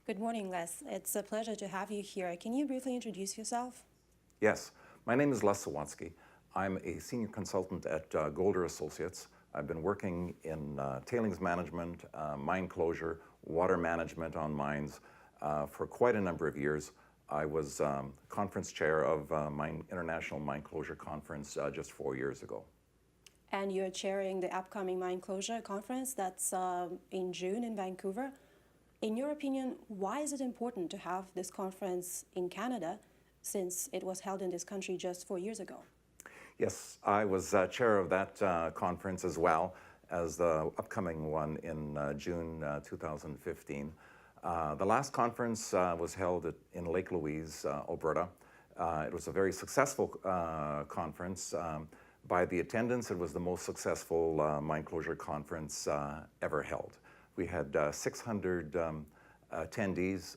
Good morning, Les. It's a pleasure to have you here. Can you briefly introduce yourself? Yes, my name is Les Sawatsky. I'm a senior consultant at Golder Associates. I've been working in tailings management, mine closure, water management on mines for quite a number of years. I was conference chair of International Mine Closure Conference just 4 years ago. And you're chairing the upcoming Mine Closure Conference that's in June in Vancouver. In your opinion, why is it important to have this conference in Canada since it was held in this country just 4 years ago? Yes, I was chair of that conference as well as the upcoming one in June 2015. The last conference was held in Lake Louise, Alberta. It was a very successful conference. By the attendance, it was the most successful mine closure conference ever held. We had 600 attendees,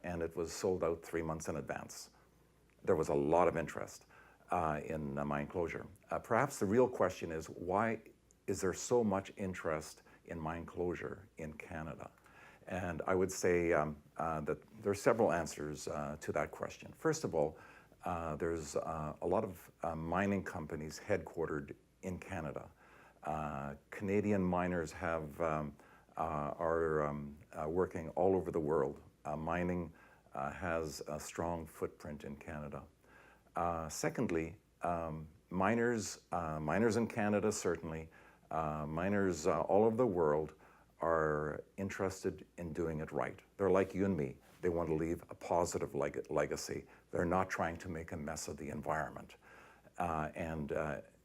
and it was sold out 3 months in advance. There was a lot of interest in mine closure. Perhaps the real question is, why is there so much interest in mine closure in Canada? And I would say that there are several answers to that question. First of all, there's a lot of mining companies headquartered in Canada. Canadian miners are working all over the world. Mining has a strong footprint in Canada. Secondly, miners in Canada certainly, miners all over the world are interested in doing it right. They're like you and me. They want to leave a positive legacy. They're not trying to make a mess of the environment. And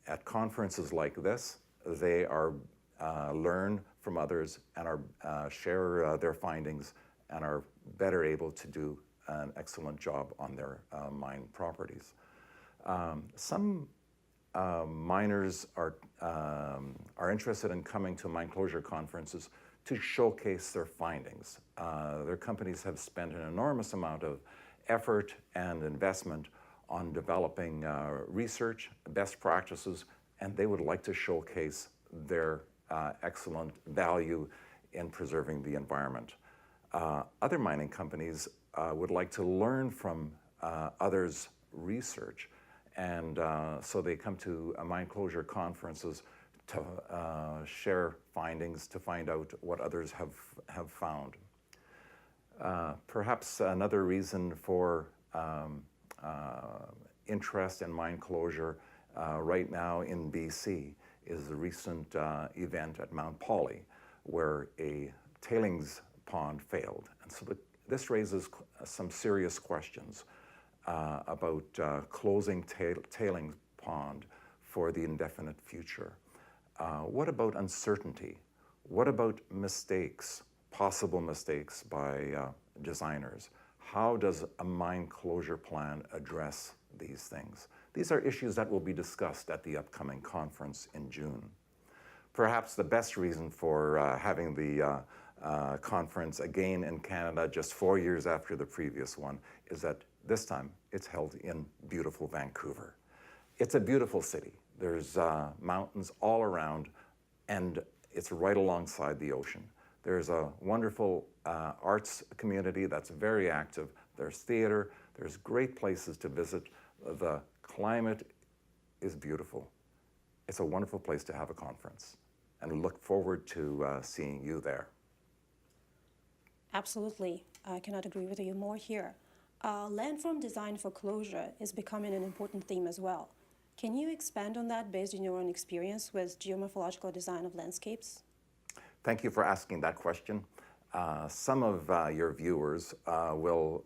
at conferences like this, they are learn from others and are share their findings and are better able to do an excellent job on their mine properties. Some miners are interested in coming to mine closure conferences to showcase their findings. Their companies have spent an enormous amount of effort and investment on developing research, best practices, and they would like to showcase their excellent value in preserving the environment. Other mining companies would like to learn from others' research, and so they come to mine closure conferences to share findings, to find out what others have found. Perhaps another reason for interest in mine closure right now in BC is the recent event at Mount Polley, where a tailings pond failed. And so this raises some serious questions about closing tailings pond for the indefinite future. What about uncertainty? What about mistakes, possible mistakes by designers? How does a mine closure plan address these things? These are issues that will be discussed at the upcoming conference in June. Perhaps the best reason for having the conference again in Canada just 4 years after the previous one is that this time it's held in beautiful Vancouver. It's a beautiful city. There's mountains all around, and it's right alongside the ocean. There's a wonderful arts community that's very active. There's theater. There's great places to visit. The climate is beautiful. It's a wonderful place to have a conference, and we look forward to seeing you there. Absolutely. I cannot agree with you more here. Landform design for closure is becoming an important theme as well. Can you expand on that based on your own experience with geomorphological design of landscapes? Thank you for asking that question. Some of your viewers will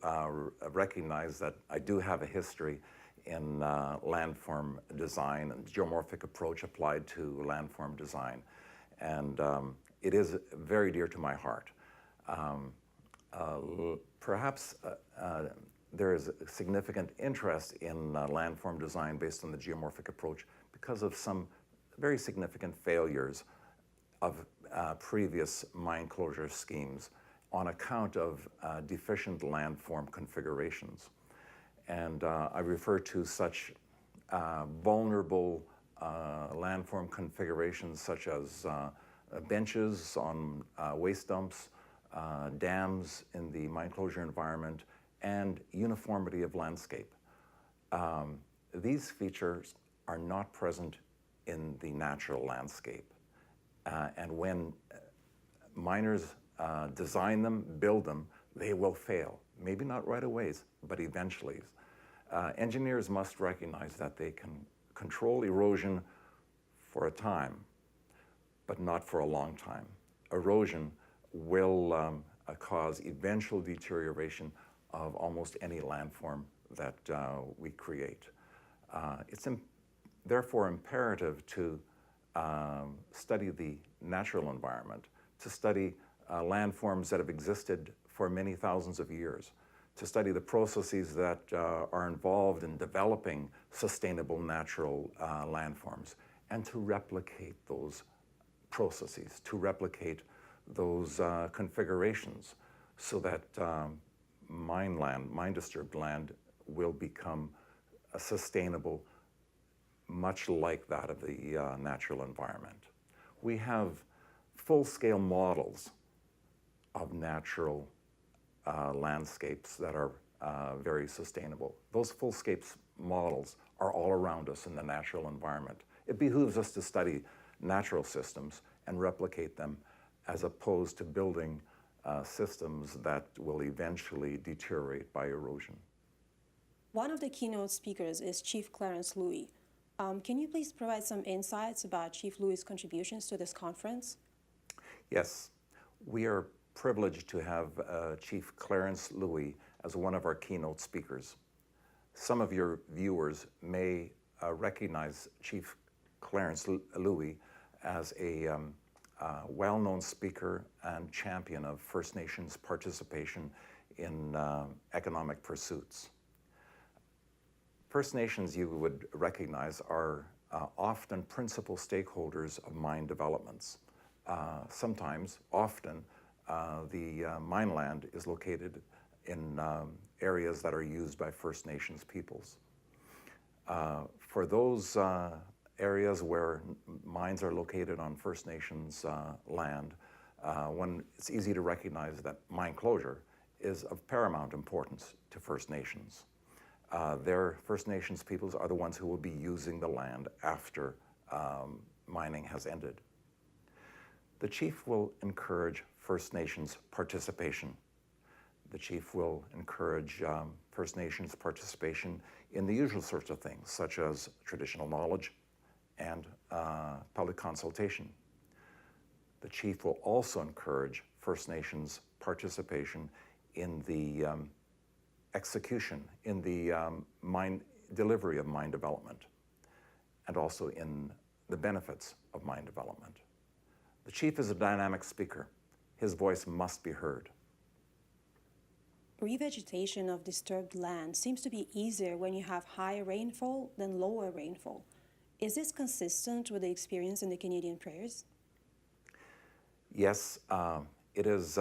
recognize that I do have a history in landform design and geomorphic approach applied to landform design. And it is very dear to my heart. Perhaps there is significant interest in landform design based on the geomorphic approach because of some very significant failures of previous mine closure schemes on account of deficient landform configurations. And I refer to such vulnerable landform configurations such as benches on waste dumps, dams in the mine closure environment, and uniformity of landscape. These features are not present in the natural landscape. And when miners design them, build them, they will fail. Maybe not right away, but eventually. Engineers must recognize that they can control erosion for a time, but not for a long time. Erosion will cause eventual deterioration of almost any landform that we create. It's therefore imperative to study the natural environment, to study landforms that have existed for many thousands of years, to study the processes that are involved in developing sustainable natural landforms, and to replicate those processes, to replicate those configurations so that mine-disturbed land will become sustainable, much like that of the natural environment. We have full-scale models of natural landscapes that are very sustainable. Those full-scale models are all around us in the natural environment. It behooves us to study natural systems and replicate them as opposed to building systems that will eventually deteriorate by erosion. One of the keynote speakers is Chief Clarence Louie. Can you please provide some insights about Chief Louie's contributions to this conference? Yes, we are privileged to have Chief Clarence Louie as one of our keynote speakers. Some of your viewers may recognize Chief Clarence Louie as a well-known speaker and champion of First Nations participation in economic pursuits. First Nations, you would recognize, are often principal stakeholders of mine developments. Sometimes, often, the mine land is located in areas that are used by First Nations peoples. For those areas where mines are located on First Nations land, it's easy to recognize that mine closure is of paramount importance to First Nations. Their First Nations peoples are the ones who will be using the land after mining has ended. The Chief will encourage First Nations participation. The Chief will encourage First Nations participation in the usual sorts of things, such as traditional knowledge and public consultation. The Chief will also encourage First Nations participation in the execution, in the delivery of mine development, and also in the benefits of mine development. The Chief is a dynamic speaker. His voice must be heard. Revegetation of disturbed land seems to be easier when you have high rainfall than lower rainfall. Is this consistent with the experience in the Canadian prairies? Yes, it is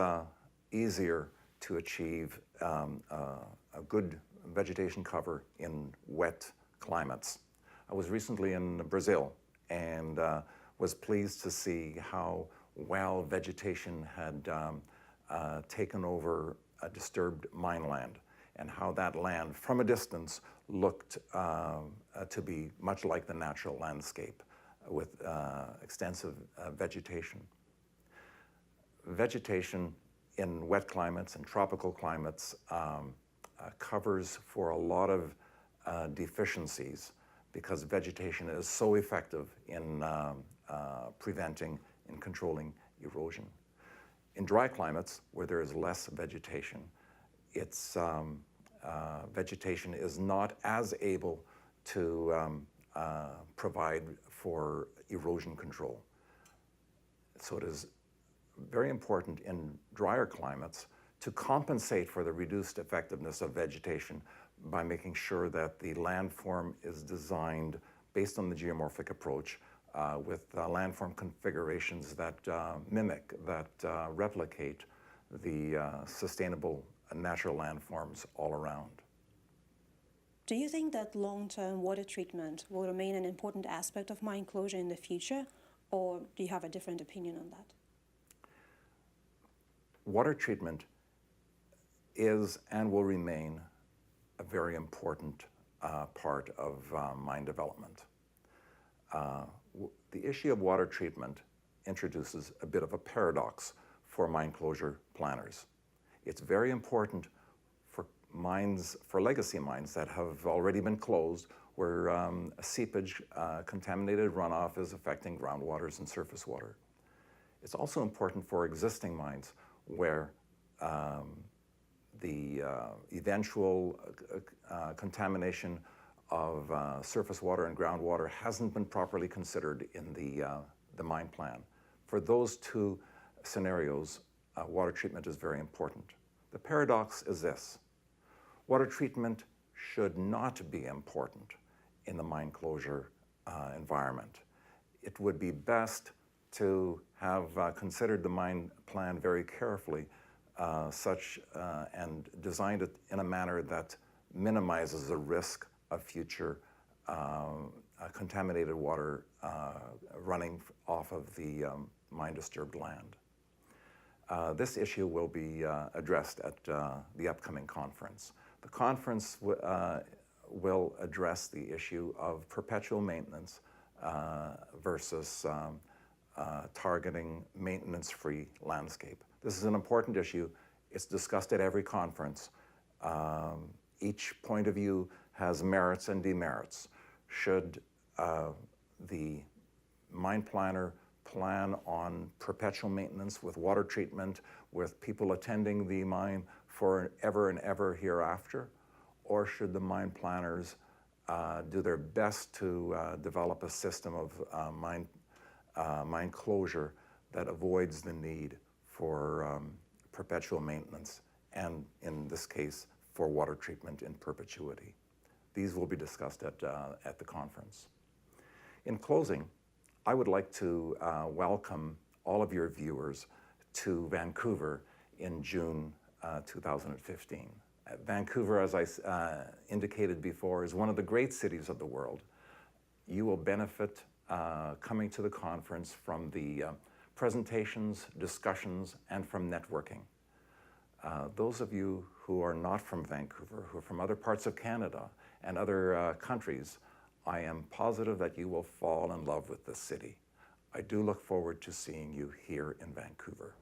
easier to achieve a good vegetation cover in wet climates. I was recently in Brazil and was pleased to see how well vegetation had taken over a disturbed mine land, and how that land from a distance looked to be much like the natural landscape with extensive vegetation. Vegetation in wet climates and tropical climates covers for a lot of deficiencies because vegetation is so effective in preventing and controlling erosion. In dry climates, where there is less vegetation, vegetation is not as able to provide for erosion control. So it is very important in drier climates to compensate for the reduced effectiveness of vegetation by making sure that the landform is designed based on the geomorphic approach with landform configurations that mimic, that replicate the sustainable natural landforms all around. Do you think that long-term water treatment will remain an important aspect of mine closure in the future, or do you have a different opinion on that? water treatment is and will remain a very important part of mine development. The issue of water treatment introduces a bit of a paradox for mine closure planners. It's very important for mines, for legacy mines that have already been closed, where seepage, contaminated runoff is affecting groundwaters and surface water. It's also important for existing mines where the eventual contamination of surface water and groundwater hasn't been properly considered in the mine plan. For those two scenarios, water treatment is very important. The paradox is this: water treatment should not be important in the mine closure environment. It would be best to have considered the mine plan very carefully, and designed it in a manner that minimizes the risk of future contaminated water running off of the mine disturbed land. This issue will be addressed at the upcoming conference. The conference will address the issue of perpetual maintenance versus targeting maintenance-free landscape. This is an important issue. It's discussed at every conference. Each point of view has merits and demerits. Should the mine planner plan on perpetual maintenance with water treatment, with people attending the mine for ever and ever hereafter? Or should the mine planners do their best to develop a system of mine closure that avoids the need for perpetual maintenance, and in this case, for water treatment in perpetuity? These will be discussed at the conference. In closing, I would like to welcome all of your viewers to Vancouver in June 2015. Vancouver, as I indicated before, is one of the great cities of the world. You will benefit coming to the conference from the presentations, discussions, and from networking. Those of you who are not from Vancouver, who are from other parts of Canada and other countries, I am positive that you will fall in love with this city. I do look forward to seeing you here in Vancouver.